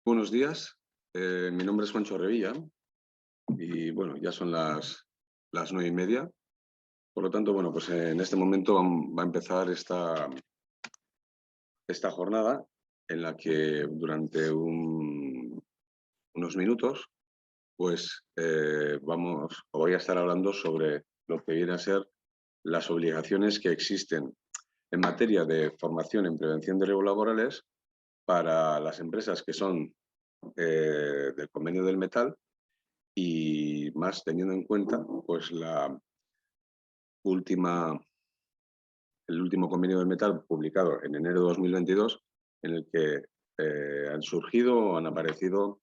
Buenos días, mi nombre es Juancho Revilla y bueno, ya son las 9:30. Por lo tanto, bueno, pues en este momento va a empezar esta jornada en la que durante unos minutos pues voy a estar hablando sobre lo que viene a ser las obligaciones que existen en materia de formación en prevención de riesgos laborales para las empresas que son del convenio del metal, y más teniendo en cuenta pues el último convenio del metal publicado en enero de 2022, en el que han surgido o han aparecido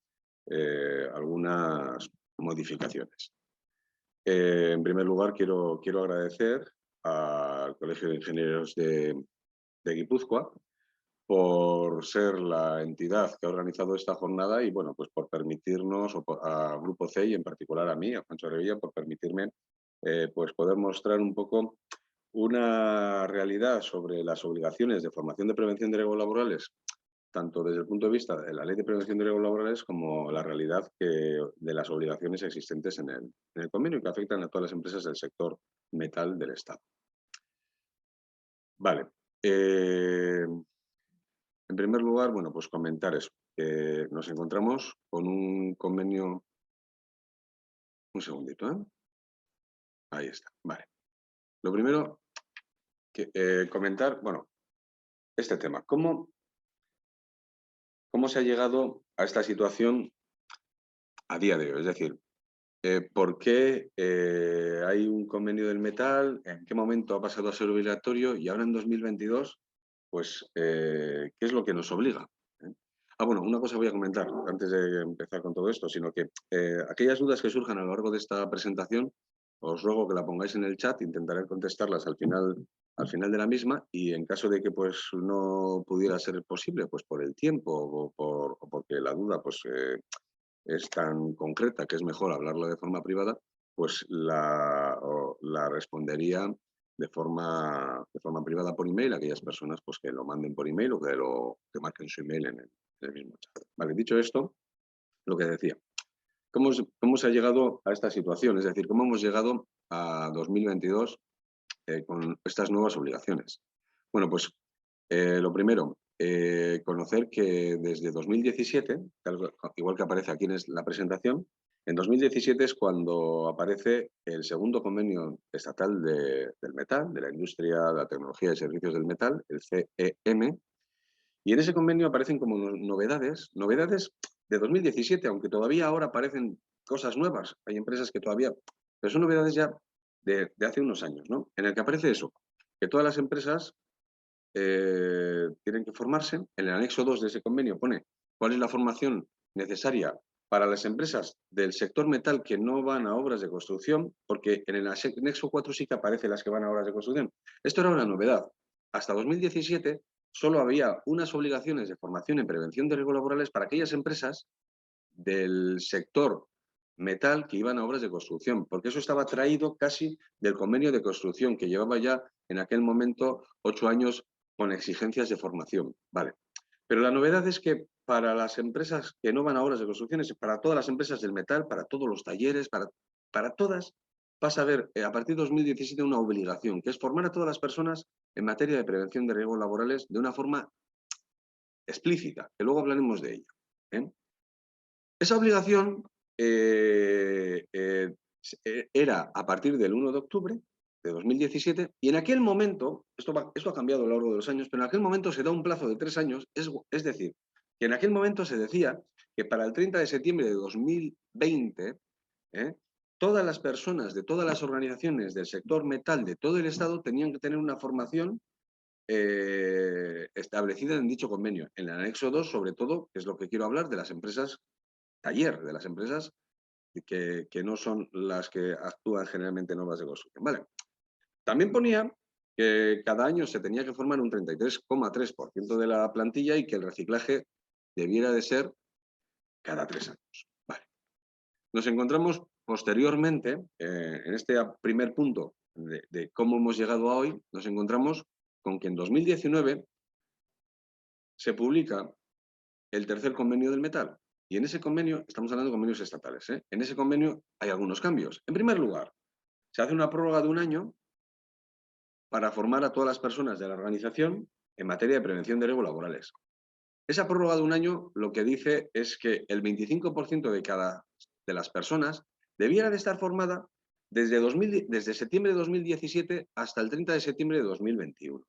algunas modificaciones. En primer lugar, quiero agradecer al Colegio de Ingenieros de Guipúzcoa por ser la entidad que ha organizado esta jornada y, bueno, pues por permitirnos, a Grupo C y en particular a mí, a Juancho Revilla, por permitirme pues poder mostrar un poco una realidad sobre las obligaciones de formación de prevención de riesgos laborales, tanto desde el punto de vista de la Ley de Prevención de Riesgos Laborales como la realidad de las obligaciones existentes en el convenio que afectan a todas las empresas del sector metal del Estado. Vale. En primer lugar, bueno, pues comentar eso, que nos encontramos con un convenio. Un segundito, ¿eh? Ahí está, vale. Lo primero, comentar, bueno, este tema. ¿Cómo se ha llegado a esta situación a día de hoy? Es decir, ¿por qué hay un convenio del metal? ¿En qué momento ha pasado a ser obligatorio? Y ahora en 2022, pues, ¿qué es lo que nos obliga? Bueno, una cosa voy a comentar antes de empezar con todo esto, sino que aquellas dudas que surjan a lo largo de esta presentación, os ruego que la pongáis en el chat, intentaré contestarlas al final de la misma, y en caso de que pues no pudiera ser posible, pues por el tiempo o porque la duda pues es tan concreta que es mejor hablarlo de forma privada, pues la respondería de forma privada por email a aquellas personas pues que lo manden por email o que marquen su email en el mismo chat. Vale, dicho esto, lo que decía, ¿cómo se ha llegado a esta situación? Es decir, ¿cómo hemos llegado a 2022 con estas nuevas obligaciones? Bueno, pues lo primero, conocer que desde 2017, igual que aparece aquí en la presentación, en 2017 es cuando aparece el segundo convenio estatal del metal, de la industria, de la tecnología y servicios del metal, el CEM, y en ese convenio aparecen como novedades de 2017, aunque todavía ahora aparecen cosas nuevas. Hay empresas que todavía, pero son novedades ya de hace unos años, ¿no? En el que aparece eso, que todas las empresas tienen que formarse. En el anexo 2 de ese convenio pone cuál es la formación necesaria para las empresas del sector metal que no van a obras de construcción, porque en el anexo 4 sí que aparece las que van a obras de construcción. Esto era una novedad. Hasta 2017 solo había unas obligaciones de formación en prevención de riesgos laborales para aquellas empresas del sector metal que iban a obras de construcción, porque eso estaba traído casi del convenio de construcción, que llevaba ya en aquel momento 8 años con exigencias de formación. Vale. Pero la novedad es que para las empresas que no van a obras de construcción, para todas las empresas del metal, para todos los talleres, para todas, pasa a haber a partir de 2017 una obligación, que es formar a todas las personas en materia de prevención de riesgos laborales de una forma explícita, que luego hablaremos de ello. Esa obligación era a partir del 1 de octubre de 2017, y en aquel momento, esto ha cambiado a lo largo de los años, pero en aquel momento se da un plazo de 3 años, es decir, que en aquel momento se decía que para el 30 de septiembre de 2020, todas las personas de todas las organizaciones del sector metal de todo el Estado tenían que tener una formación establecida en dicho convenio. En el anexo 2, sobre todo, que es lo que quiero hablar, de las empresas taller, de las empresas que no son las que actúan generalmente en obras de construcción. Vale. También ponía que cada año se tenía que formar un 33,3% de la plantilla y que el reciclaje debiera de ser cada 3 años. Vale. Nos encontramos posteriormente, en este primer punto de cómo hemos llegado a hoy, nos encontramos con que en 2019 se publica el tercer convenio del metal. Y en ese convenio, estamos hablando de convenios estatales, en ese convenio hay algunos cambios. En primer lugar, se hace una prórroga de 1 año para formar a todas las personas de la organización en materia de prevención de riesgos laborales. Esa prórroga de 1 año lo que dice es que el 25% de las personas debiera de estar formada desde septiembre de 2017 hasta el 30 de septiembre de 2021.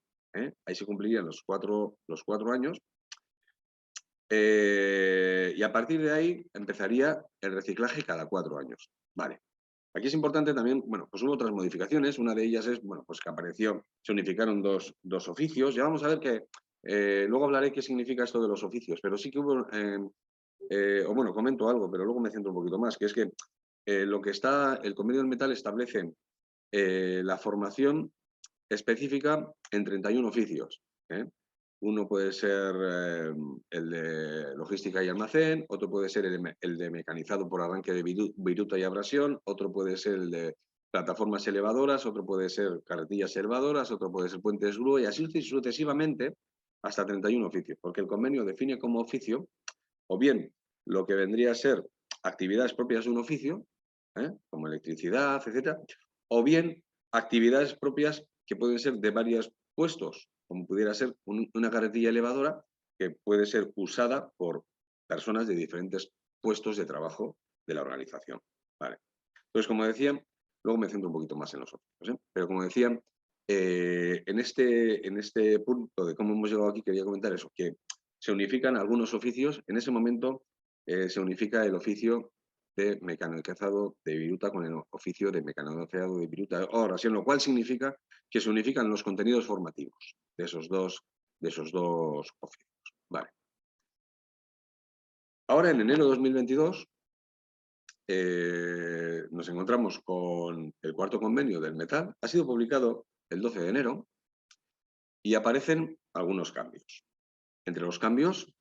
Ahí se cumplirían los cuatro años. Y a partir de ahí empezaría el reciclaje cada 4 años. Vale. Aquí es importante también, bueno, pues hubo otras modificaciones. Una de ellas es, bueno, pues que se unificaron dos oficios. Ya vamos a ver que, luego hablaré qué significa esto de los oficios, pero sí que hubo, o bueno, comento algo, pero luego me centro un poquito más, que es que el convenio del metal establece la formación específica en 31 oficios. Uno puede ser el de logística y almacén, otro puede ser el de mecanizado por arranque de viruta y abrasión, otro puede ser el de plataformas elevadoras, otro puede ser carretillas elevadoras, otro puede ser puentes grúa y así sucesivamente hasta 31 oficios, porque el convenio define como oficio o bien lo que vendría a ser actividades propias de un oficio, como electricidad, etcétera, o bien actividades propias que pueden ser de varios puestos, como pudiera ser una carretilla elevadora que puede ser usada por personas de diferentes puestos de trabajo de la organización. Vale. Entonces, como decía, luego me centro un poquito más en los otros, pero como decía, en este punto de cómo hemos llegado aquí, quería comentar eso, que se unifican algunos oficios. En ese momento se unifica el oficio de mecanizado de viruta con el oficio de mecanizado de viruta. Ahora, sí, lo cual significa que se unifican los contenidos formativos de esos dos oficios. Vale. Ahora, en enero de 2022, nos encontramos con el cuarto convenio del metal. Ha sido publicado el 12 de enero y aparecen algunos cambios. Entre los cambios,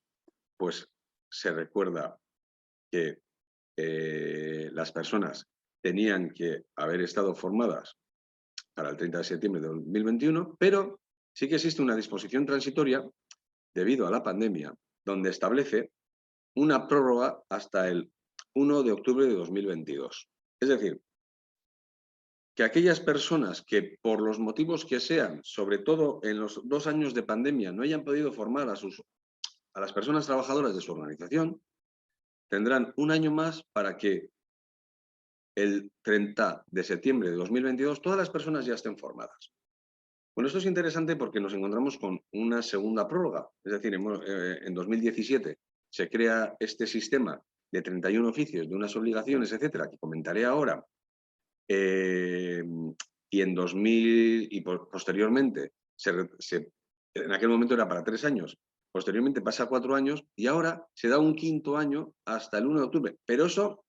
pues se recuerda que las personas tenían que haber estado formadas para el 30 de septiembre de 2021, pero sí que existe una disposición transitoria debido a la pandemia, donde establece una prórroga hasta el 1 de octubre de 2022. Es decir, que aquellas personas que por los motivos que sean, sobre todo en los 2 años de pandemia, no hayan podido formar a las personas trabajadoras de su organización, tendrán 1 año más para que el 30 de septiembre de 2022 todas las personas ya estén formadas. Bueno, esto es interesante porque nos encontramos con una segunda prórroga. Es decir, en 2017 se crea este sistema de 31 oficios, de unas obligaciones, etcétera, que comentaré ahora. Y en 2000 y posteriormente, en aquel momento era para 3 años, posteriormente pasa a 4 años y ahora se da un 5.º año hasta el 1 de octubre. Pero eso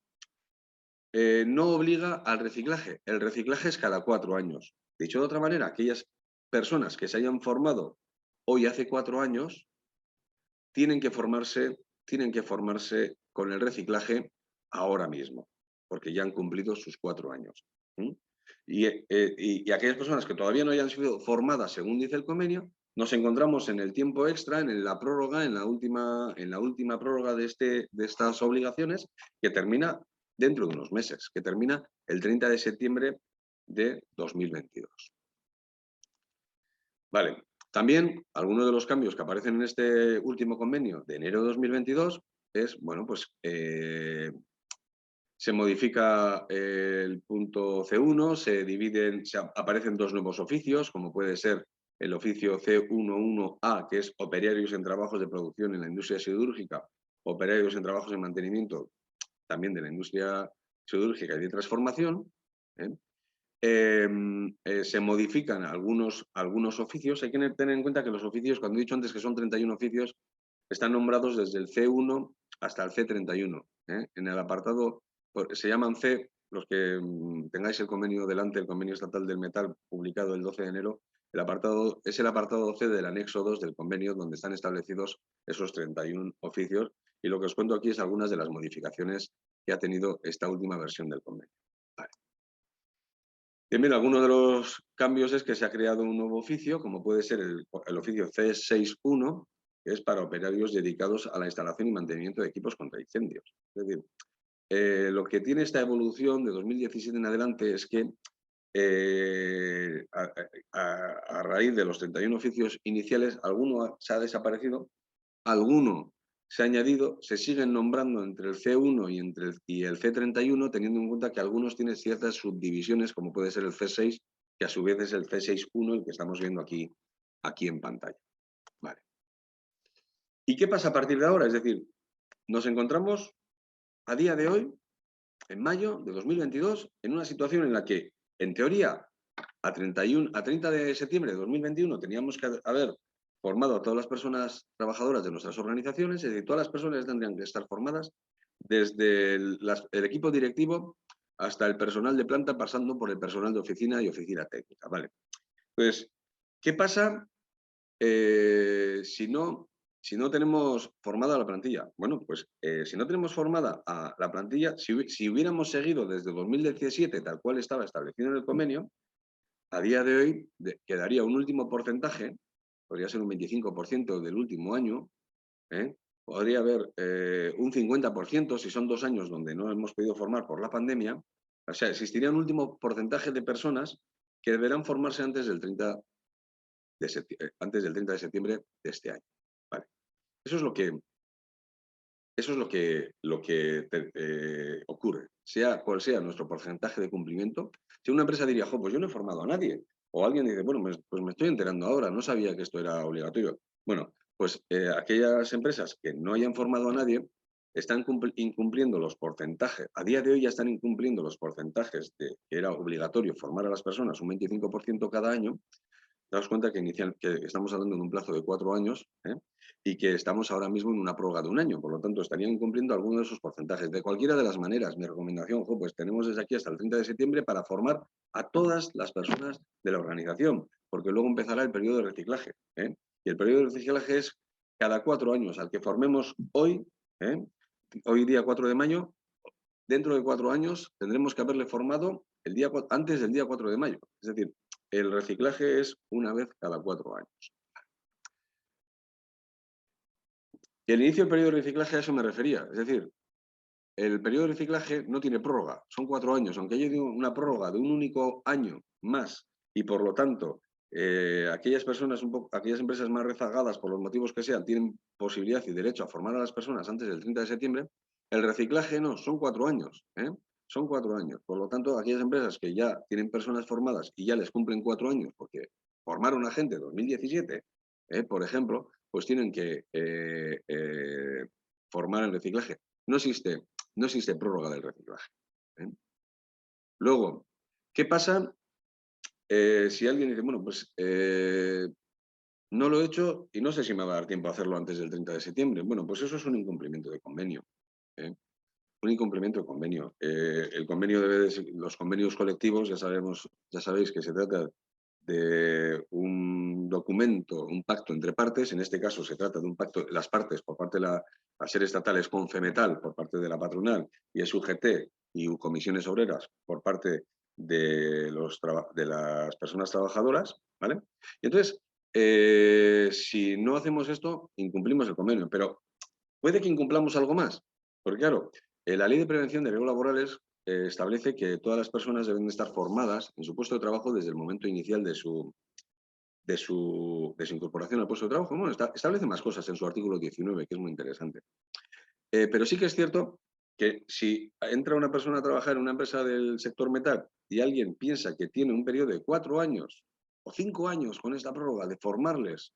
no obliga al reciclaje. El reciclaje es cada 4 años. Dicho de otra manera, aquellas personas que se hayan formado hoy hace 4 años tienen que formarse con el reciclaje ahora mismo, porque ya han cumplido sus 4 años. Y aquellas personas que todavía no hayan sido formadas, según dice el convenio, nos encontramos en el tiempo extra, en la prórroga, en la última prórroga de estas obligaciones, que termina dentro de unos meses, que termina el 30 de septiembre de 2022. Vale. También, algunos de los cambios que aparecen en este último convenio de enero de 2022 es, bueno, pues se modifica el punto C1, aparecen 2 nuevos oficios, como puede ser el oficio C11A, que es operarios en trabajos de producción en la industria siderúrgica, operarios en trabajos de mantenimiento también de la industria siderúrgica y de transformación. Se modifican algunos oficios. Hay que tener en cuenta que los oficios, cuando he dicho antes que son 31 oficios, están nombrados desde el C1 hasta el C31. En el apartado, se llaman C, los que tengáis el convenio delante, el convenio estatal del metal publicado el 12 de enero, es el apartado C del anexo 2 del convenio, donde están establecidos esos 31 oficios, y lo que os cuento aquí es algunas de las modificaciones que ha tenido esta última versión del convenio. Vale. Bien, alguno de los cambios es que se ha creado un nuevo oficio, como puede ser el oficio C61, que es para operarios dedicados a la instalación y mantenimiento de equipos contra incendios. Es decir, lo que tiene esta evolución de 2017 en adelante es que a raíz de los 31 oficios iniciales, alguno se ha desaparecido, alguno se ha añadido, se siguen nombrando entre el C1 y el C31, teniendo en cuenta que algunos tienen ciertas subdivisiones, como puede ser el C6, que a su vez es el C61, el que estamos viendo aquí en pantalla. Vale. ¿Y qué pasa a partir de ahora? Es decir, nos encontramos a día de hoy, en mayo de 2022, en una situación en la que, en teoría, a 30 de septiembre de 2021 teníamos que haber formado a todas las personas trabajadoras de nuestras organizaciones, es decir, todas las personas tendrían que estar formadas desde el equipo directivo hasta el personal de planta, pasando por el personal de oficina y oficina técnica. ¿Vale? Pues, ¿qué pasa si no tenemos formada la plantilla? Bueno, pues si no tenemos formada a la plantilla, si hubiéramos seguido desde 2017 tal cual estaba establecido en el convenio, a día de hoy quedaría un último porcentaje, podría ser un 25% del último año, podría haber un 50% si son 2 años donde no hemos podido formar por la pandemia. O sea, existiría un último porcentaje de personas que deberán formarse antes del 30 de septiembre de este año. Vale. Eso es lo que ocurre, sea cual sea nuestro porcentaje de cumplimiento. Si una empresa diría, pues yo no he formado a nadie, o alguien dice, bueno, pues me estoy enterando ahora, no sabía que esto era obligatorio. Bueno, pues aquellas empresas que no hayan formado a nadie están incumpliendo los porcentajes, a día de hoy ya están incumpliendo los porcentajes de que era obligatorio formar a las personas un 25% cada año. Daos cuenta que estamos hablando de un plazo de 4 años y que estamos ahora mismo en una prórroga de 1 año. Por lo tanto, estarían incumpliendo algunos de esos porcentajes. De cualquiera de las maneras, mi recomendación, pues tenemos desde aquí hasta el 30 de septiembre para formar a todas las personas de la organización, porque luego empezará el periodo de reciclaje. Y el periodo de reciclaje es cada 4 años, al que formemos hoy, hoy día 4 de mayo, dentro de 4 años tendremos que haberle formado antes del día 4 de mayo. Es decir, el reciclaje es una vez cada 4 años. Y el inicio del periodo de reciclaje a eso me refería. Es decir, el periodo de reciclaje no tiene prórroga, son 4 años. Aunque haya una prórroga de un único año más y por lo tanto aquellas empresas más rezagadas por los motivos que sean tienen posibilidad y derecho a formar a las personas antes del 30 de septiembre, el reciclaje no, son 4 años. Son 4 años. Por lo tanto, aquellas empresas que ya tienen personas formadas y ya les cumplen 4 años, porque formaron a gente en 2017, por ejemplo, pues tienen que formar el reciclaje. No existe prórroga del reciclaje. Luego, ¿qué pasa si alguien dice, bueno, pues no lo he hecho y no sé si me va a dar tiempo a hacerlo antes del 30 de septiembre? Bueno, pues eso es un incumplimiento de convenio. Un incumplimiento de convenio. El convenio los convenios colectivos, ya sabéis que se trata de un documento, un pacto entre partes. En este caso se trata de un pacto, las partes por parte de la SER estatal es Confemetal por parte de la patronal y es UGT y comisiones obreras por parte de las personas trabajadoras, ¿vale? Y entonces, si no hacemos esto, incumplimos el convenio, pero puede que incumplamos algo más, porque claro, la Ley de Prevención de Riesgos Laborales establece que todas las personas deben estar formadas en su puesto de trabajo desde el momento inicial de su incorporación al puesto de trabajo. Bueno, establece más cosas en su artículo 19, que es muy interesante. Pero sí que es cierto que si entra una persona a trabajar en una empresa del sector metal y alguien piensa que tiene un periodo de 4 años o 5 años con esta prórroga de formarles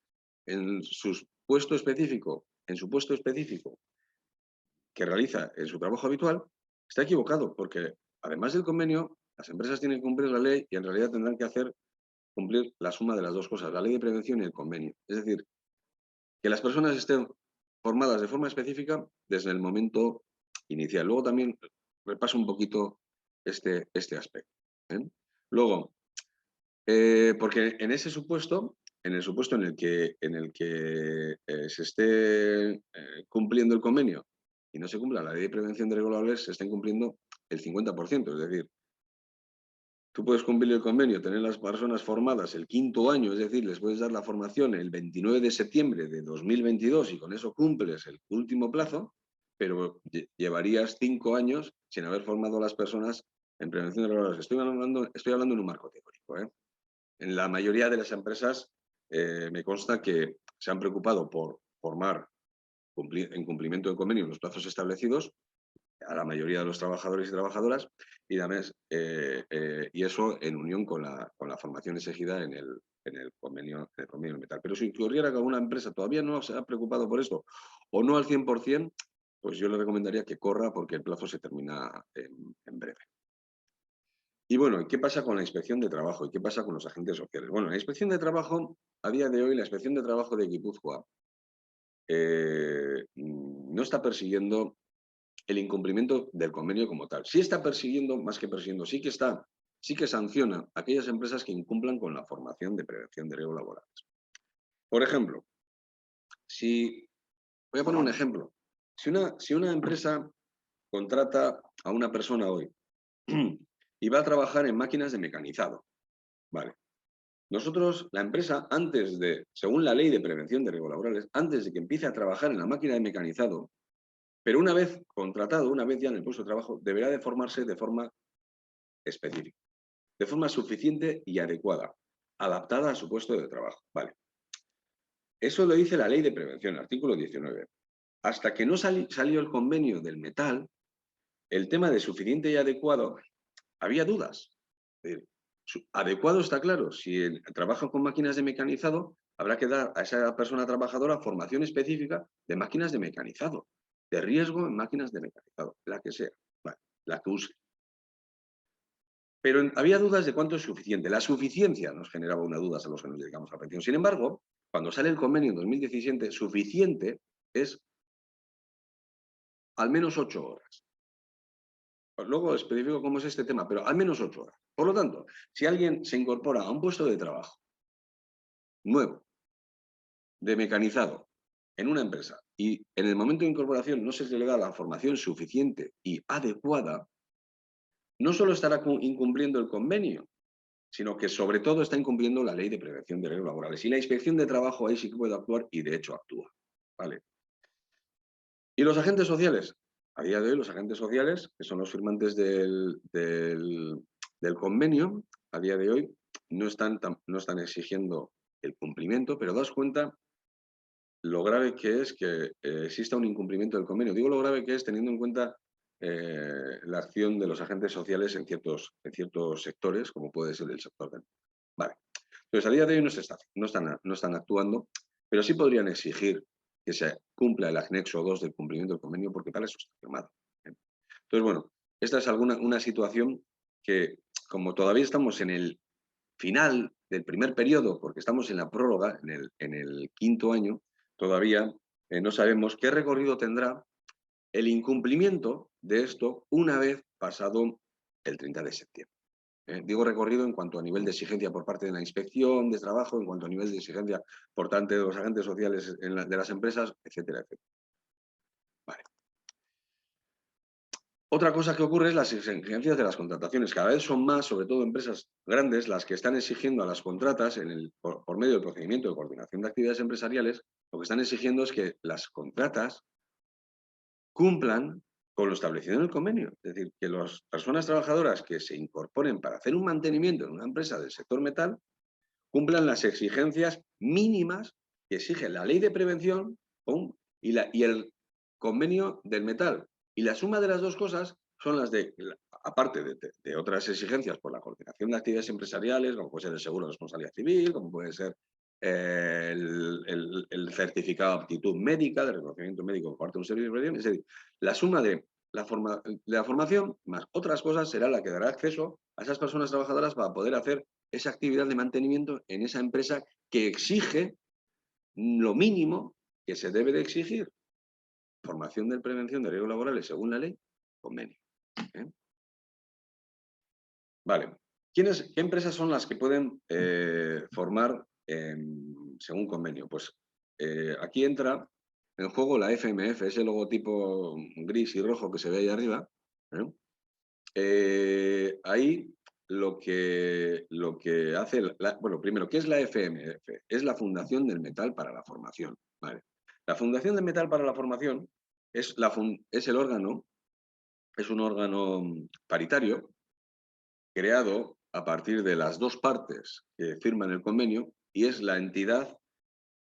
en su puesto específico, que realiza en su trabajo habitual, está equivocado, porque además del convenio, las empresas tienen que cumplir la ley y en realidad tendrán que cumplir la suma de las dos cosas, la ley de prevención y el convenio. Es decir, que las personas estén formadas de forma específica desde el momento inicial. Luego también repaso un poquito este aspecto. Luego, porque en ese supuesto, en el supuesto en el que se esté cumpliendo el convenio y no se cumpla la ley de prevención de riesgos laborales, se está incumpliendo el 50%, es decir, Tú puedes cumplir el convenio, tener las personas formadas el 5.º año, es decir, les puedes dar la formación el 29 de septiembre de 2022 y con eso cumples el último plazo, pero llevarías 5 años sin haber formado a las personas en prevención de riesgos laborales. Estoy hablando en un marco teórico, ¿eh? En la mayoría de las empresas me consta que se han preocupado por formar en cumplimiento del convenio en los plazos establecidos a la mayoría de los trabajadores y trabajadoras y, y eso en unión con la formación exigida en el convenio metal. Pero si ocurriera que alguna empresa todavía no se ha preocupado por esto o no al 100%, pues yo le recomendaría que corra porque el plazo se termina en breve. Y bueno, ¿qué pasa con la inspección de trabajo? ¿Y qué pasa con los agentes sociales? Bueno, la inspección de trabajo, a día de hoy, la inspección de trabajo de Guipúzcoa no está persiguiendo el incumplimiento del convenio como tal. Sí está persiguiendo, más que persiguiendo, sí que sanciona a aquellas empresas que incumplan con la formación de prevención de riesgos laborales. Por ejemplo, voy a poner un ejemplo. Si una empresa contrata a una persona hoy y va a trabajar en máquinas de mecanizado, vale. Nosotros, la empresa, según la ley de prevención de riesgos laborales, antes de que empiece a trabajar en la máquina de mecanizado, pero una vez contratado, una vez ya en el puesto de trabajo, deberá de formarse de forma específica, de forma suficiente y adecuada, adaptada a su puesto de trabajo. Vale. Eso lo dice la ley de prevención, artículo 19. Hasta que no salió el convenio del metal, el tema de suficiente y adecuado, había dudas. Es decir, adecuado está claro. Si trabaja con máquinas de mecanizado, habrá que dar a esa persona trabajadora formación específica de máquinas de mecanizado, de riesgo en máquinas de mecanizado, la que sea, vale, la que use. Pero había dudas de cuánto es suficiente. La suficiencia nos generaba una duda a los que nos dedicamos a la prevención. Sin embargo, cuando sale el convenio en 2017, suficiente es al menos 8 horas. Luego especifico cómo es este tema, pero al menos 8 horas. Por lo tanto, si alguien se incorpora a un puesto de trabajo nuevo, de mecanizado, en una empresa, y en el momento de incorporación no se le da la formación suficiente y adecuada, no solo estará incumpliendo el convenio, sino que sobre todo está incumpliendo la ley de prevención de riesgos laborales. Y la inspección de trabajo ahí sí que puede actuar y de hecho actúa. ¿Vale? Y los agentes sociales. A día de hoy los agentes sociales, que son los firmantes del convenio, a día de hoy no están exigiendo el cumplimiento, pero daos cuenta lo grave que es que exista un incumplimiento del convenio. Digo lo grave que es teniendo en cuenta la acción de los agentes sociales en ciertos sectores, como puede ser el sector del... Vale. Entonces, a día de hoy no están actuando, pero sí podrían exigir que se cumpla el anexo 2 del cumplimiento del convenio, porque para eso está firmado. Entonces, bueno, esta es una situación que, como todavía estamos en el final del primer periodo, porque estamos en la prórroga, en el 5.º año, todavía no sabemos qué recorrido tendrá el incumplimiento de esto una vez pasado el 30 de septiembre. Digo recorrido en cuanto a nivel de exigencia por parte de la inspección de trabajo, en cuanto a nivel de exigencia por parte de los agentes sociales de las empresas, etcétera, etcétera. Vale. Otra cosa que ocurre es las exigencias de las contrataciones. Cada vez son más, sobre todo empresas grandes, las que están exigiendo a las contratas por medio del procedimiento de coordinación de actividades empresariales. Lo que están exigiendo es que las contratas cumplan con lo establecido en el convenio. Es decir, que las personas trabajadoras que se incorporen para hacer un mantenimiento en una empresa del sector metal cumplan las exigencias mínimas que exige la ley de prevención y el convenio del metal. Y la suma de las dos cosas son las aparte de otras exigencias por la coordinación de actividades empresariales, como puede ser el seguro de responsabilidad civil, como puede ser el certificado de aptitud médica, de reconocimiento médico por parte de un servicio de prevención. Es decir, la suma de la formación más otras cosas será la que dará acceso a esas personas trabajadoras para poder hacer esa actividad de mantenimiento en esa empresa que exige lo mínimo que se debe de exigir. Formación de prevención de riesgos laborales según la ley, convenio. Vale. ¿Qué empresas son las que pueden formar según convenio? Pues aquí entra en juego la FMF, ese logotipo gris y rojo que se ve ahí arriba. Ahí lo que hace, bueno, primero, ¿qué es la FMF? Es la Fundación del Metal para la Formación. ¿Vale? La Fundación del Metal para la Formación es el órgano, es un órgano paritario creado a partir de las dos partes que firman el convenio y es la entidad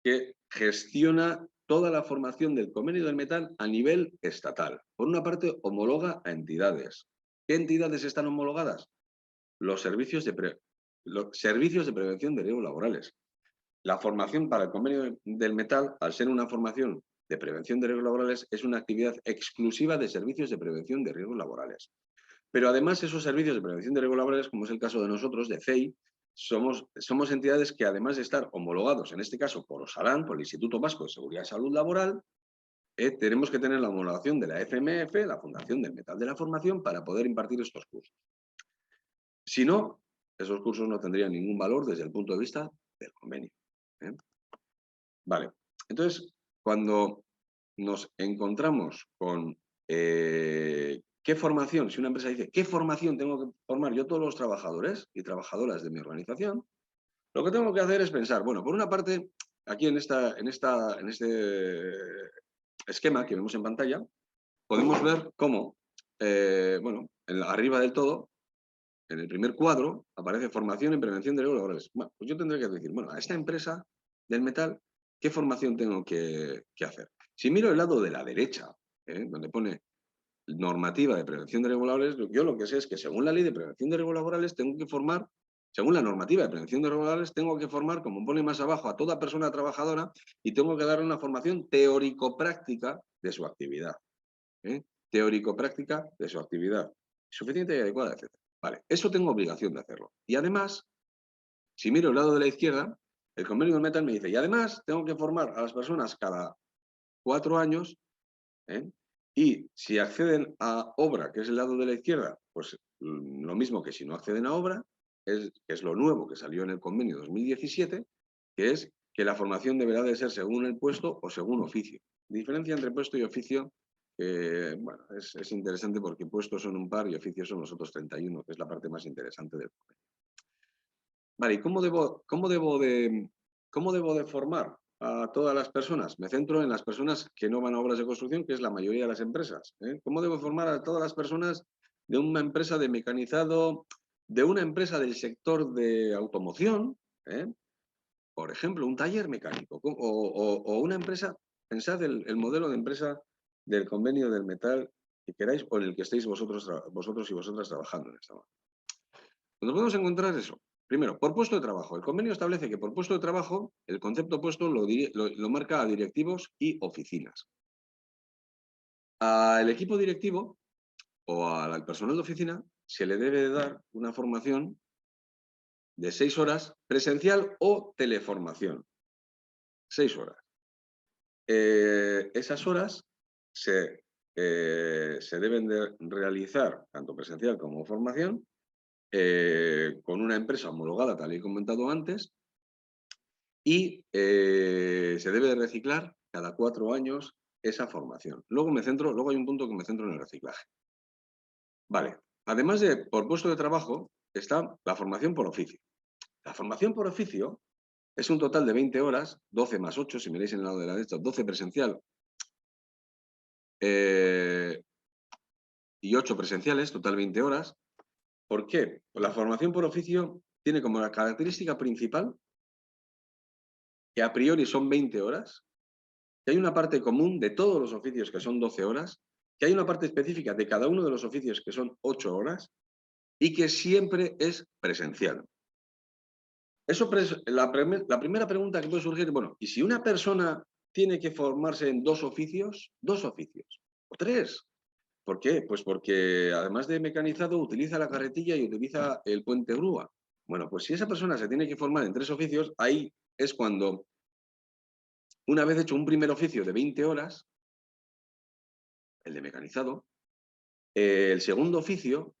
que gestiona toda la formación del convenio del metal a nivel estatal. Por una parte, homologa a entidades. ¿Qué entidades están homologadas? Los servicios de prevención de riesgos laborales. La formación para el convenio del metal, al ser una formación de prevención de riesgos laborales, es una actividad exclusiva de servicios de prevención de riesgos laborales. Pero además esos servicios de prevención de riesgos laborales, como es el caso de nosotros, de CEI, somos entidades que además de estar homologados, en este caso por Osalan, por el Instituto Vasco de Seguridad y Salud Laboral, tenemos que tener la homologación de la FMF, la Fundación del Metal de la Formación, para poder impartir estos cursos. Si no, esos cursos no tendrían ningún valor desde el punto de vista del convenio. Vale, entonces, cuando nos encontramos con qué formación, si una empresa dice, ¿qué formación tengo que formar yo todos los trabajadores y trabajadoras de mi organización? Lo que tengo que hacer es pensar, bueno, por una parte, aquí en este esquema que vemos en pantalla, podemos ver cómo, bueno, arriba del todo, en el primer cuadro, aparece formación en prevención de riesgos laborales. Bueno, pues yo tendré que decir, bueno, a esta empresa del metal, ¿qué formación tengo que hacer? Si miro el lado de la derecha, donde pone normativa de prevención de riesgos laborales, yo lo que sé es que según la ley de prevención de riesgos laborales tengo que formar, según la normativa de prevención de riesgos laborales, tengo que formar, como pone más abajo, a toda persona trabajadora y tengo que dar una formación teórico-práctica de su actividad. Teórico-práctica de su actividad. Suficiente y adecuada, etc. Vale, eso tengo obligación de hacerlo. Y además, si miro el lado de la izquierda, el convenio del metal me dice, y además tengo que formar a las personas cada 4 años, y si acceden a obra, que es el lado de la izquierda, pues lo mismo que si no acceden a obra, es lo nuevo que salió en el convenio 2017, que es que la formación deberá de ser según el puesto o según oficio. Diferencia entre puesto y oficio, bueno, es interesante porque puestos son un par y oficios son los otros 31, que es la parte más interesante del convenio. Vale, ¿y cómo debo de formar a todas las personas? Me centro en las personas que no van a obras de construcción, que es la mayoría de las empresas. ¿Cómo debo formar a todas las personas de una empresa de mecanizado, de una empresa del sector de automoción? Por ejemplo, un taller mecánico o una empresa, pensad el modelo de empresa del convenio del metal que queráis o en el que estéis vosotros y vosotras trabajando en esta hora. Nos podemos encontrar eso. Primero, por puesto de trabajo. El convenio establece que por puesto de trabajo, el concepto puesto lo marca a directivos y oficinas. Al equipo directivo o al personal de oficina se le debe dar una formación de 6 horas presencial o teleformación. 6 horas. Esas horas se deben de realizar, tanto presencial como formación, con una empresa homologada, tal y como he comentado antes, y se debe de reciclar cada 4 años esa formación. Luego hay un punto que me centro en el reciclaje. Vale, además de por puesto de trabajo, está la formación por oficio. La formación por oficio es un total de 20 horas, 12 más 8, si miráis en el lado de la derecha, 12 presencial y 8 presenciales, total 20 horas. ¿Por qué? Pues la formación por oficio tiene como la característica principal que a priori son 20 horas, que hay una parte común de todos los oficios que son 12 horas, que hay una parte específica de cada uno de los oficios que son 8 horas y que siempre es presencial. La primera pregunta que puede surgir, bueno, ¿y si una persona tiene que formarse en 2 oficios? 2 oficios, o 3. ¿Por qué? Pues porque además de mecanizado utiliza la carretilla y utiliza el puente grúa. Bueno, pues si esa persona se tiene que formar en 3 oficios, ahí es cuando, una vez hecho un primer oficio de 20 horas, el de mecanizado, el segundo oficio,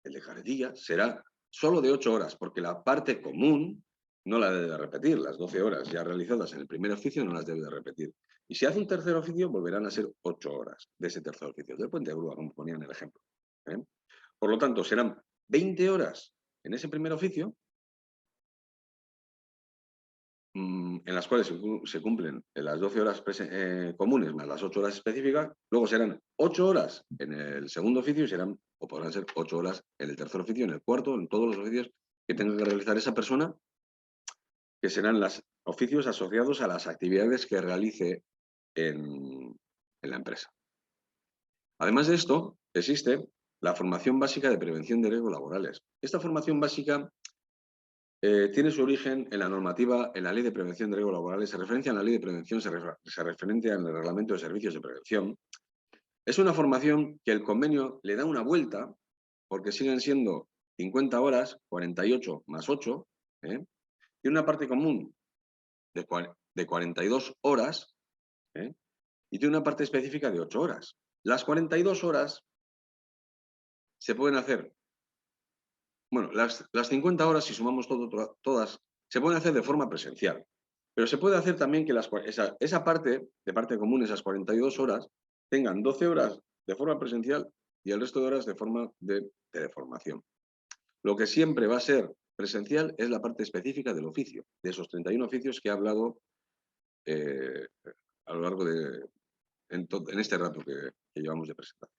el de carretilla, será solo de 8 horas, porque la parte común no la debe de repetir. Las 12 horas ya realizadas en el primer oficio no las debe de repetir. Y si hace un tercer oficio, volverán a ser 8 horas de ese tercer oficio, del puente de grúa, como ponía en el ejemplo. Por lo tanto, serán 20 horas en ese primer oficio, en las cuales se cumplen las 12 horas comunes más las 8 horas específicas, luego serán 8 horas en el segundo oficio y serán, o podrán ser 8 horas en el tercer oficio, en el cuarto, en todos los oficios que tenga que realizar esa persona, que serán los oficios asociados a las actividades que realice en la empresa. Además de esto, existe la formación básica de prevención de riesgos laborales. Esta formación básica tiene su origen en la normativa, en la Ley de Prevención de Riesgos Laborales. Se referencia en la Ley de Prevención, se referencia en el Reglamento de Servicios de Prevención. Es una formación que el convenio le da una vuelta, porque siguen siendo 50 horas, 48 más 8, y una parte común de 42 horas, y tiene una parte específica de 8 horas. Las 42 horas se pueden hacer, bueno, las 50 horas, si sumamos todas, se pueden hacer de forma presencial. Pero se puede hacer también que esa parte, de parte común, esas 42 horas, tengan 12 horas de forma presencial y el resto de horas de forma de teleformación. Lo que siempre va a ser presencial es la parte específica del oficio, de esos 31 oficios que he hablado a lo largo de en este rato que llevamos de presentación.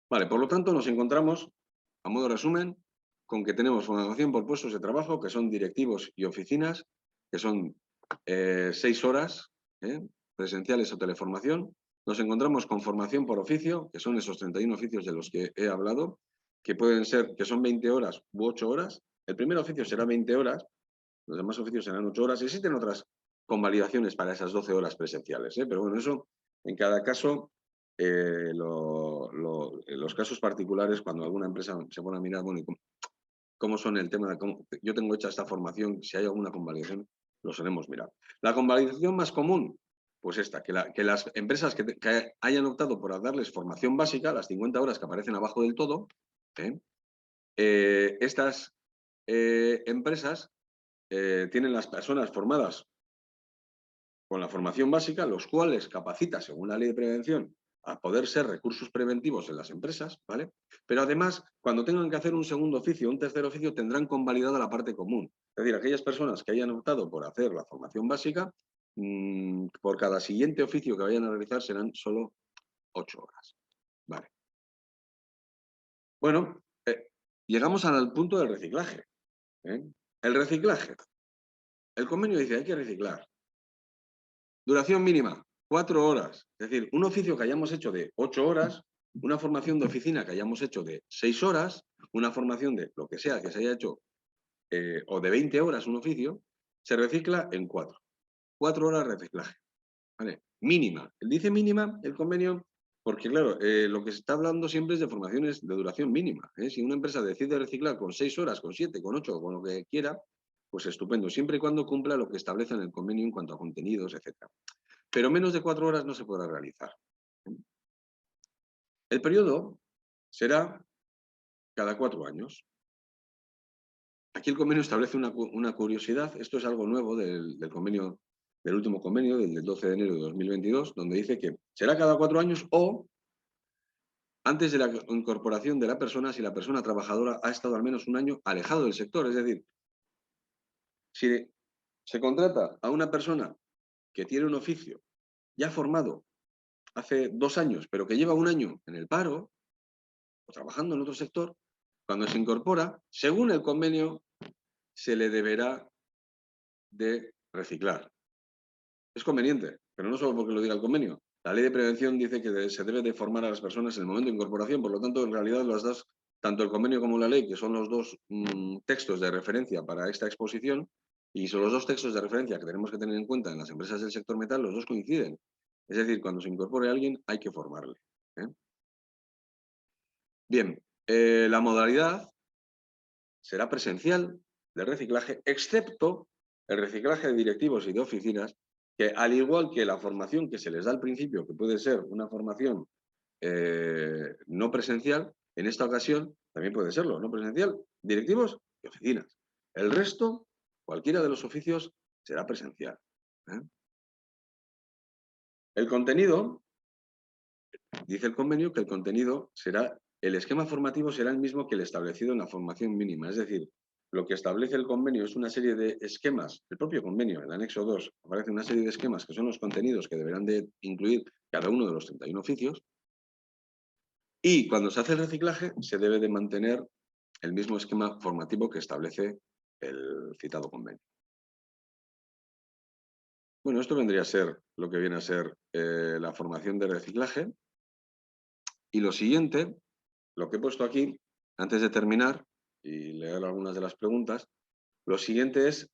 Vale, por lo tanto, nos encontramos, a modo de resumen, con que tenemos formación por puestos de trabajo, que son directivos y oficinas, que son 6 horas presenciales o teleformación. Nos encontramos con formación por oficio, que son esos 31 oficios de los que he hablado, que pueden ser, que son 20 horas u 8 horas. El primer oficio será 20 horas, los demás oficios serán 8 horas. Existen otras convalidaciones para esas 12 horas presenciales, pero bueno, eso en cada caso, los casos particulares, cuando alguna empresa se pone a mirar, bueno, ¿cómo son el tema de cómo yo tengo hecha esta formación? Si hay alguna convalidación, lo solemos mirar. La convalidación más común, pues esta, que las empresas que hayan optado por darles formación básica, las 50 horas que aparecen abajo del todo, estas empresas tienen las personas formadas con la formación básica, los cuales capacita, según la Ley de Prevención, a poder ser recursos preventivos en las empresas, ¿vale? Pero además, cuando tengan que hacer un segundo oficio, un tercer oficio, tendrán convalidada la parte común. Es decir, aquellas personas que hayan optado por hacer la formación básica, por cada siguiente oficio que vayan a realizar serán solo 8 horas. Vale. Bueno, llegamos al punto del reciclaje. El reciclaje. El convenio dice, hay que reciclar. Duración mínima, 4 horas. Es decir, un oficio que hayamos hecho de 8 horas, una formación de oficina que hayamos hecho de 6 horas, una formación de lo que sea que se haya hecho, o de 20 horas un oficio, se recicla en 4. 4 horas de reciclaje. ¿Vale? Mínima. Él dice mínima el convenio porque, claro, lo que se está hablando siempre es de formaciones de duración mínima. Si una empresa decide reciclar con 6 horas, con 7, con 8, con lo que quiera, pues estupendo, siempre y cuando cumpla lo que establece en el convenio en cuanto a contenidos, etc. Pero menos de 4 horas no se podrá realizar. El periodo será cada 4 años. Aquí el convenio establece una curiosidad, esto es algo nuevo del convenio, del último convenio, del 12 de enero de 2022, donde dice que será cada 4 años o antes de la incorporación de la persona si la persona trabajadora ha estado al menos un año alejado del sector. Es decir, si se contrata a una persona que tiene un oficio ya formado hace 2 años, pero que lleva un año en el paro o trabajando en otro sector, cuando se incorpora, según el convenio, se le deberá de reciclar. Es conveniente, pero no solo porque lo diga el convenio. La Ley de Prevención dice que se debe de formar a las personas en el momento de incorporación, por lo tanto, en realidad las dos, tanto el convenio como la ley, que son los dos textos de referencia para esta exposición, y son los dos textos de referencia que tenemos que tener en cuenta en las empresas del sector metal, los dos coinciden. Es decir, cuando se incorpore a alguien hay que formarle. Bien, la modalidad será presencial de reciclaje, excepto el reciclaje de directivos y de oficinas, que al igual que la formación que se les da al principio, que puede ser una formación no presencial, en esta ocasión también puede serlo, no presencial, directivos y oficinas. El resto, cualquiera de los oficios, será presencial. El contenido, dice el convenio que el contenido será, el esquema formativo será el mismo que el establecido en la formación mínima, es decir, lo que establece el convenio es una serie de esquemas, el propio convenio, en el anexo 2, aparece una serie de esquemas que son los contenidos que deberán de incluir cada uno de los 31 oficios, y cuando se hace el reciclaje se debe de mantener el mismo esquema formativo que establece el citado convenio. Bueno, esto vendría a ser lo que viene a ser la formación de reciclaje. Y lo siguiente, lo que he puesto aquí, antes de terminar y leer algunas de las preguntas, lo siguiente es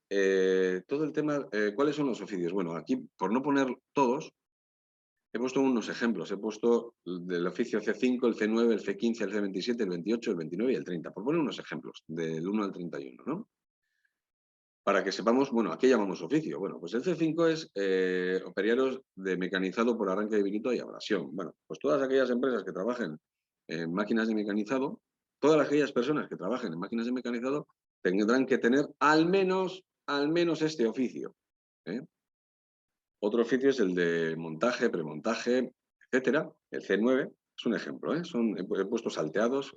todo el tema, ¿cuáles son los oficios? Bueno, aquí, por no poner todos, he puesto unos ejemplos. He puesto del oficio C5, el C9, el C15, el C27, el 28, el 29 y el 30, por poner unos ejemplos, del 1 al 31, ¿no? Para que sepamos, bueno, ¿a qué llamamos oficio? Bueno, pues el C5 es operarios de mecanizado por arranque de virito y abrasión. Bueno, pues todas aquellas empresas que trabajen en máquinas de mecanizado, todas aquellas personas que trabajen en máquinas de mecanizado tendrán que tener al menos este oficio, ¿eh? Otro oficio es el de montaje, premontaje, etcétera. El C9 es un ejemplo, ¿eh? He puesto salteados,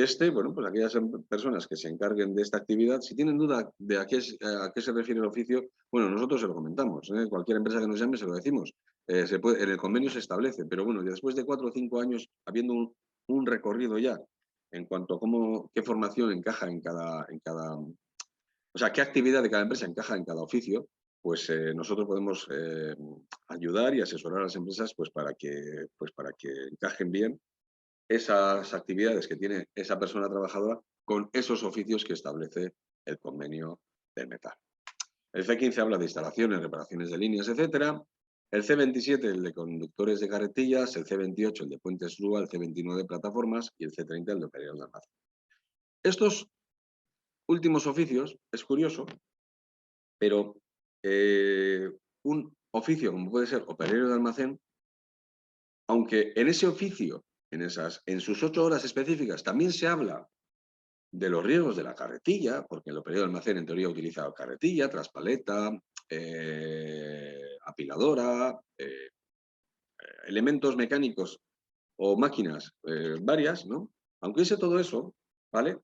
y bueno, pues aquellas personas que se encarguen de esta actividad, si tienen duda de a qué se refiere el oficio, bueno, nosotros se lo comentamos, ¿eh? Cualquier empresa que nos llame se lo decimos. En el convenio se establece, pero bueno, después de 4 o 5 años, habiendo un recorrido ya en cuanto a qué formación encaja o sea, qué actividad de cada empresa encaja en cada oficio, pues nosotros podemos ayudar y asesorar a las empresas pues para que encajen bien esas actividades que tiene esa persona trabajadora con esos oficios que establece el convenio del metal. El C15 habla de instalaciones, reparaciones de líneas, etcétera. El C27, el de conductores de carretillas, el C28, el de puentes grúa, el C29, plataformas, y el C30, el de operarios de almacén. Estos últimos oficios, es curioso, pero un oficio como puede ser operario de almacén, aunque en ese oficio, en sus 8 horas específicas, también se habla de los riesgos de la carretilla, porque el operario de almacén en teoría utiliza carretilla, traspaleta, apiladora, elementos mecánicos o máquinas varias, ¿no? Aunque hice todo eso, ¿vale?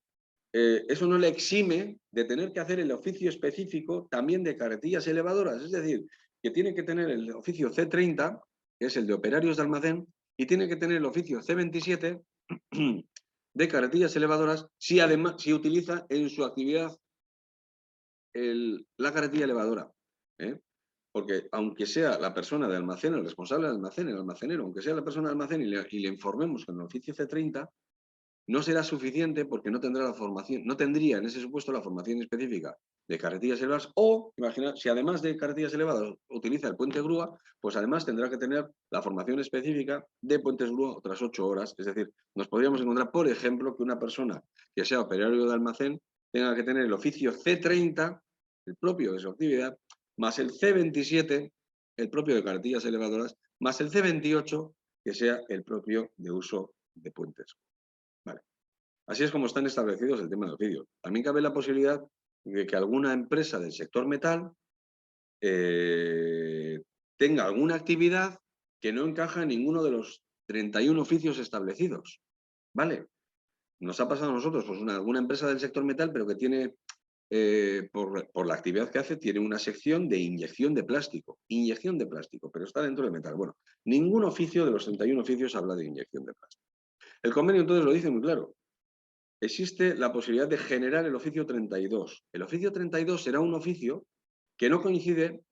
Eso no le exime de tener que hacer el oficio específico también de carretillas elevadoras. Es decir, que tiene que tener el oficio C30, que es el de operarios de almacén, y tiene que tener el oficio C27 de carretillas elevadoras si utiliza en su actividad la carretilla elevadora. ¿eh? Porque aunque sea la persona de almacén, el responsable del almacén, el almacenero, aunque sea la persona del almacén y le informemos con el oficio C30, no será suficiente porque no tendrá la formación, no tendría en ese supuesto la formación específica de carretillas elevadas o, imagina, si además de carretillas elevadas utiliza el puente grúa, pues además tendrá que tener la formación específica de puentes grúa otras 8 horas. Es decir, nos podríamos encontrar, por ejemplo, que una persona que sea operario de almacén tenga que tener el oficio C30, el propio de su actividad, más el C27, el propio de carretillas elevadoras, más el C28, que sea el propio de uso de puentes. Vale. Así es como están establecidos el tema de oficio. También cabe la posibilidad de que alguna empresa del sector metal tenga alguna actividad que no encaja en ninguno de los 31 oficios establecidos. ¿Vale? Nos ha pasado a nosotros, pues alguna empresa del sector metal, pero que tiene, por la actividad que hace, tiene una sección de inyección de plástico. Inyección de plástico, pero está dentro del metal. Bueno, ningún oficio de los 31 oficios habla de inyección de plástico. El convenio entonces lo dice muy claro. Existe la posibilidad de generar el oficio 32. El oficio 32 será un oficio que no coincide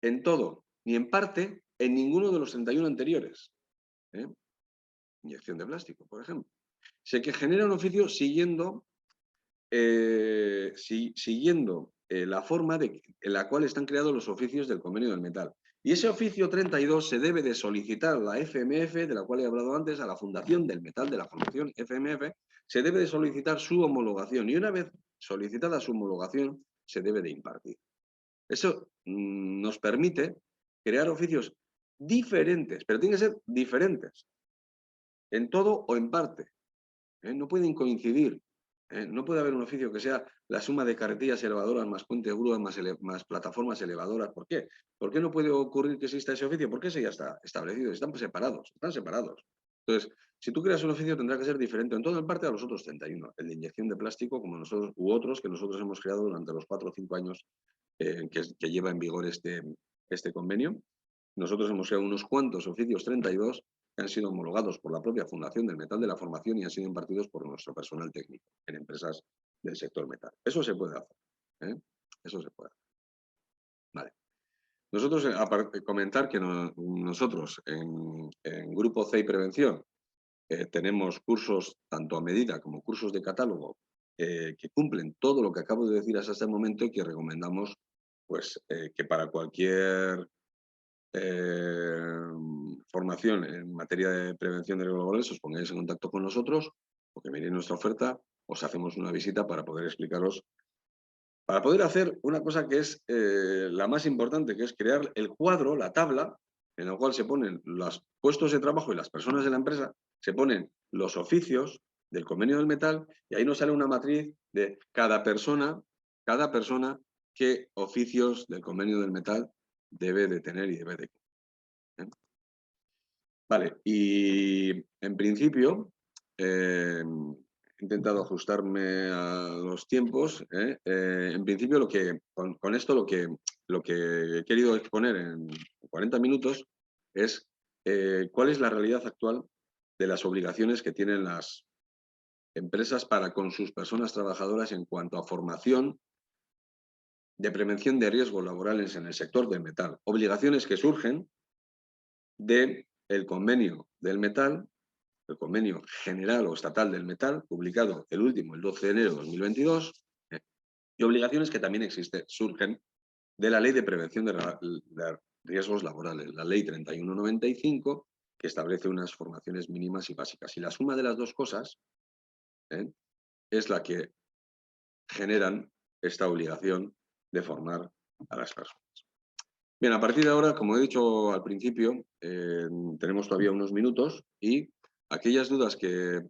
en todo, ni en parte, en ninguno de los 31 anteriores. Inyección de plástico, por ejemplo. Se que genera un oficio siguiendo la forma en la cual están creados los oficios del convenio del metal. Y ese oficio 32 se debe de solicitar a la FMF, de la cual he hablado antes, a la Fundación del Metal de la Fundación FMF, se debe de solicitar su homologación. Y una vez solicitada su homologación, se debe de impartir. Eso nos permite crear oficios diferentes, pero tienen que ser diferentes, en todo o en parte. No pueden coincidir. No puede haber un oficio que sea la suma de carretillas elevadoras más puentes grúas más plataformas elevadoras. ¿Por qué? ¿Por qué no puede ocurrir que exista ese oficio? Porque ese ya está establecido, están separados, están separados. Entonces, si tú creas un oficio tendrá que ser diferente en todo en parte a los otros 31. El de inyección de plástico, como nosotros, u otros que nosotros hemos creado durante los 4 o 5 años que lleva en vigor este convenio. Nosotros hemos creado unos cuantos oficios, 32, que han sido homologados por la propia Fundación del Metal de la Formación y han sido impartidos por nuestro personal técnico en empresas del sector metal. Eso se puede hacer. Eso se puede hacer. Vale. Nosotros, aparte, comentar que nosotros en Grupo C y Prevención tenemos cursos tanto a medida como cursos de catálogo que cumplen todo lo que acabo de decir hasta este momento y que recomendamos pues, que para cualquier formación en materia de prevención de riesgos laborales os pongáis en contacto con nosotros o que miréis nuestra oferta, os hacemos una visita para poder explicaros, para poder hacer una cosa que es la más importante, que es crear el cuadro, la tabla, en la cual se ponen los puestos de trabajo y las personas de la empresa, se ponen los oficios del convenio del metal y ahí nos sale una matriz de cada persona qué oficios del convenio del metal debe de tener y debe de cumplir. Vale, y en principio he intentado ajustarme a los tiempos. En principio, con esto lo que he querido exponer en 40 minutos es cuál es la realidad actual de las obligaciones que tienen las empresas para con sus personas trabajadoras en cuanto a formación de prevención de riesgos laborales en el sector del metal. Obligaciones que surgen del convenio del metal, el convenio general o estatal del metal, publicado el último, el 12 de enero de 2022, y obligaciones que también surgen de la Ley de Prevención de Riesgos Laborales, la Ley 3195, que establece unas formaciones mínimas y básicas. Y la suma de las dos cosas es la que generan esta obligación de formar a las personas. Bien, a partir de ahora, como he dicho al principio, tenemos todavía unos minutos y aquellas dudas que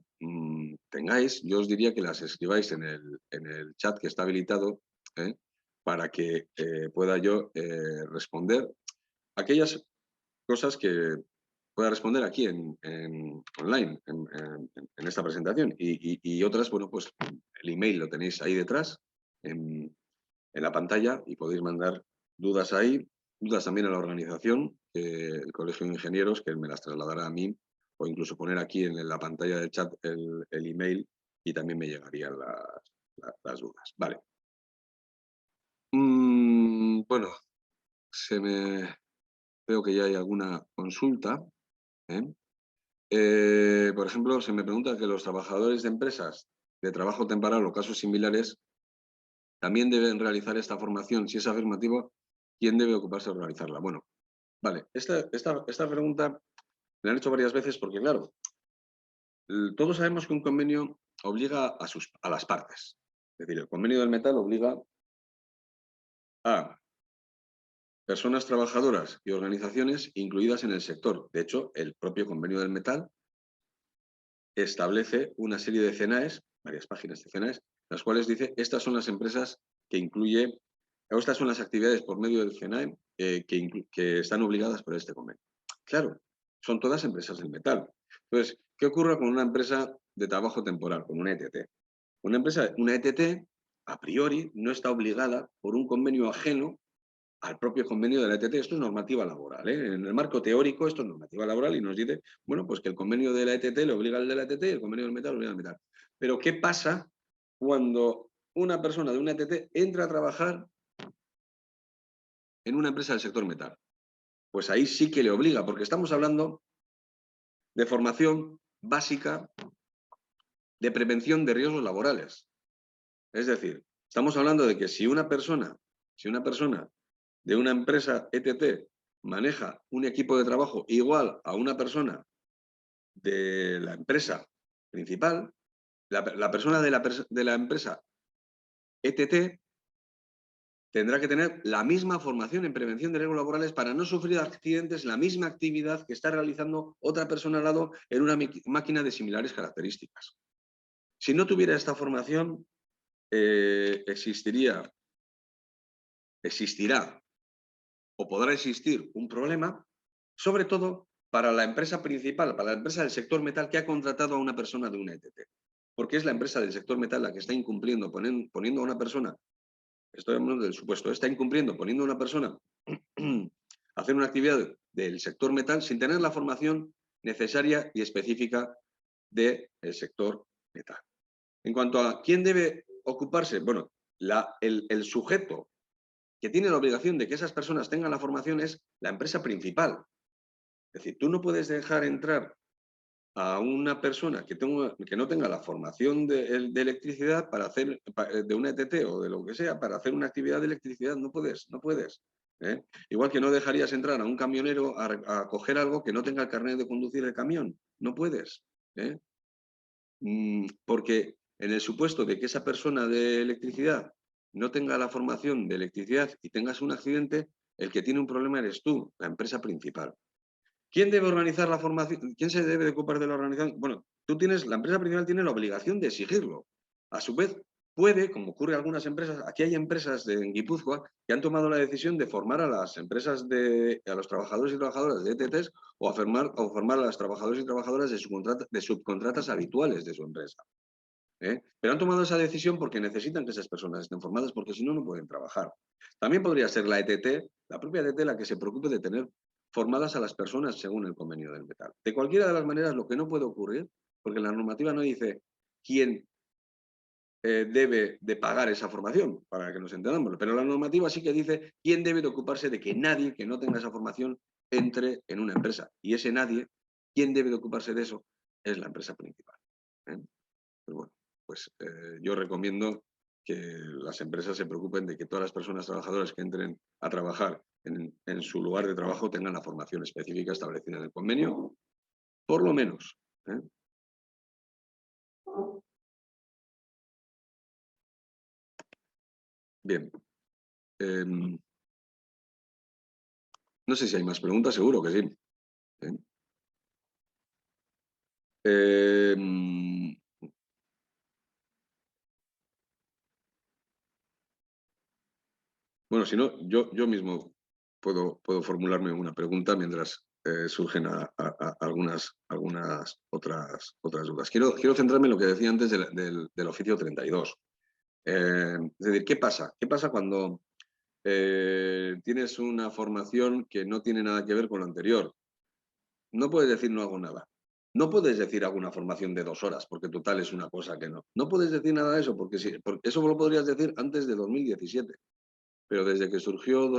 tengáis, yo os diría que las escribáis en el chat que está habilitado para que pueda yo responder aquellas cosas que pueda responder aquí online, en esta presentación. Y otras, bueno, pues el email lo tenéis ahí detrás, en la pantalla, y podéis mandar dudas ahí, dudas también a la organización, el Colegio de Ingenieros, que me las trasladará a mí, o incluso poner aquí en la pantalla del chat el email y también me llegarían las dudas. Vale. Bueno, veo que ya hay alguna consulta. Por ejemplo, se me pregunta que los trabajadores de empresas de trabajo temporal o casos similares también deben realizar esta formación. Si es afirmativo, ¿quién debe ocuparse de realizarla? Bueno, vale, esta pregunta me la han hecho varias veces porque, claro, todos sabemos que un convenio obliga a las partes. Es decir, el convenio del metal obliga a personas trabajadoras y organizaciones incluidas en el sector. De hecho, el propio convenio del metal establece una serie de CENAES, varias páginas de CENAES, las cuales dice, estas son las empresas que incluye, o estas son las actividades por medio del CENAE que están obligadas por este convenio. Claro, son todas empresas del metal. Entonces, ¿qué ocurre con una empresa de trabajo temporal, con una ETT? Una ETT, a priori, no está obligada por un convenio ajeno al propio convenio de la ETT. Esto es normativa laboral. En el marco teórico esto es normativa laboral y nos dice, bueno, pues que el convenio de la ETT le obliga al de la ETT y el convenio del metal le obliga al metal. Pero ¿qué pasa cuando una persona de una ETT entra a trabajar en una empresa del sector metal? Pues ahí sí que le obliga, porque estamos hablando de formación básica de prevención de riesgos laborales. Es decir, estamos hablando de que si una persona de una empresa ETT maneja un equipo de trabajo igual a una persona de la empresa principal, la persona de la empresa ETT tendrá que tener la misma formación en prevención de riesgos laborales para no sufrir accidentes, la misma actividad que está realizando otra persona al lado en una máquina de similares características. Si no tuviera esta formación, existirá o podrá existir un problema, sobre todo para la empresa principal, para la empresa del sector metal que ha contratado a una persona de una ETT. Porque es la empresa del sector metal la que está incumpliendo, poniendo a una persona, estoy hablando del supuesto, está incumpliendo, poniendo a una persona a hacer una actividad del sector metal sin tener la formación necesaria y específica del sector metal. En cuanto a quién debe ocuparse, bueno, el sujeto que tiene la obligación de que esas personas tengan la formación es la empresa principal. Es decir, tú no puedes dejar entrar a una persona que no tenga la formación de electricidad para hacer, de una ETT o de lo que sea, para hacer una actividad de electricidad. No puedes, no puedes. Igual que no dejarías entrar a un camionero a coger algo que no tenga el carnet de conducir el camión. No puedes. Porque en el supuesto de que esa persona de electricidad no tenga la formación de electricidad y tengas un accidente, el que tiene un problema eres tú, la empresa principal. ¿Quién debe organizar la formación? ¿Quién se debe de ocupar de la organización? Bueno, la empresa principal tiene la obligación de exigirlo. A su vez, puede, como ocurre en algunas empresas, aquí hay empresas en Guipúzcoa que han tomado la decisión de formar a las empresas a los trabajadores y trabajadoras de ETTs o formar a los trabajadores y trabajadoras de subcontratas habituales de su empresa. Pero han tomado esa decisión porque necesitan que esas personas estén formadas, porque si no, no pueden trabajar. También podría ser la ETT, la propia ETT, la que se preocupe de tener formadas a las personas según el convenio del metal. De cualquiera de las maneras, lo que no puede ocurrir, porque la normativa no dice quién debe de pagar esa formación, para que nos entendamos, pero la normativa sí que dice quién debe de ocuparse de que nadie que no tenga esa formación entre en una empresa. Y ese nadie, quién debe de ocuparse de eso, es la empresa principal. Pues bueno, pues yo recomiendo que las empresas se preocupen de que todas las personas trabajadoras que entren a trabajar en su lugar de trabajo tengan la formación específica establecida en el convenio, por lo menos. Bien. No sé si hay más preguntas, seguro que sí. Bueno, si no, yo mismo puedo formularme una pregunta mientras surgen algunas otras dudas. Quiero centrarme en lo que decía antes del oficio 32. Es decir, ¿qué pasa? ¿Qué pasa cuando tienes una formación que no tiene nada que ver con lo anterior? No puedes decir no hago nada. No puedes decir hago una formación de 2 horas, porque total es una cosa que no. No puedes decir nada de eso, porque eso lo podrías decir antes de 2017. Pero desde que surgió el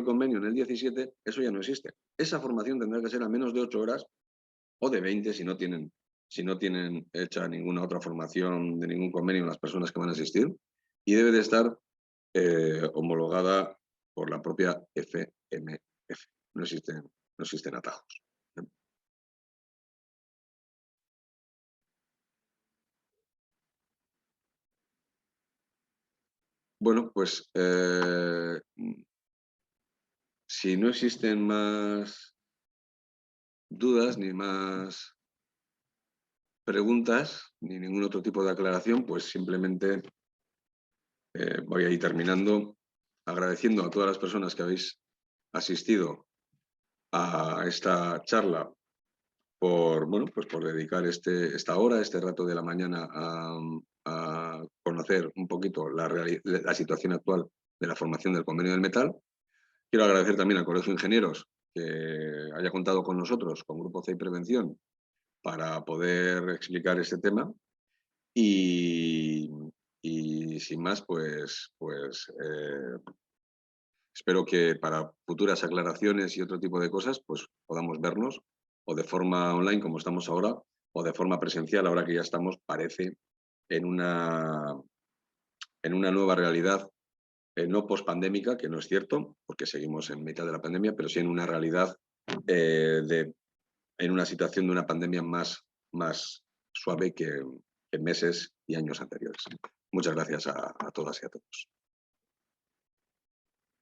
convenio en el 17, eso ya no existe. Esa formación tendrá que ser a menos de 8 horas o de 20 si no tienen hecha ninguna otra formación de ningún convenio en las personas que van a asistir, y debe de estar homologada por la propia FMF. No existen atajos. Bueno, pues si no existen más dudas ni más preguntas ni ningún otro tipo de aclaración, pues simplemente voy a ir terminando agradeciendo a todas las personas que habéis asistido a esta charla pues por dedicar esta hora, este rato de la mañana a conocer un poquito la situación actual de la formación del convenio del metal. Quiero agradecer también al Colegio de Ingenieros que haya contado con nosotros, con Grupo C y Prevención, para poder explicar este tema. Y sin más, pues espero que para futuras aclaraciones y otro tipo de cosas, pues podamos vernos o de forma online como estamos ahora, o de forma presencial ahora que ya estamos, parece, en una nueva realidad, no pospandémica, que no es cierto, porque seguimos en mitad de la pandemia, pero sí en una realidad en una situación de una pandemia más suave que en meses y años anteriores. Muchas gracias a todas y a todos.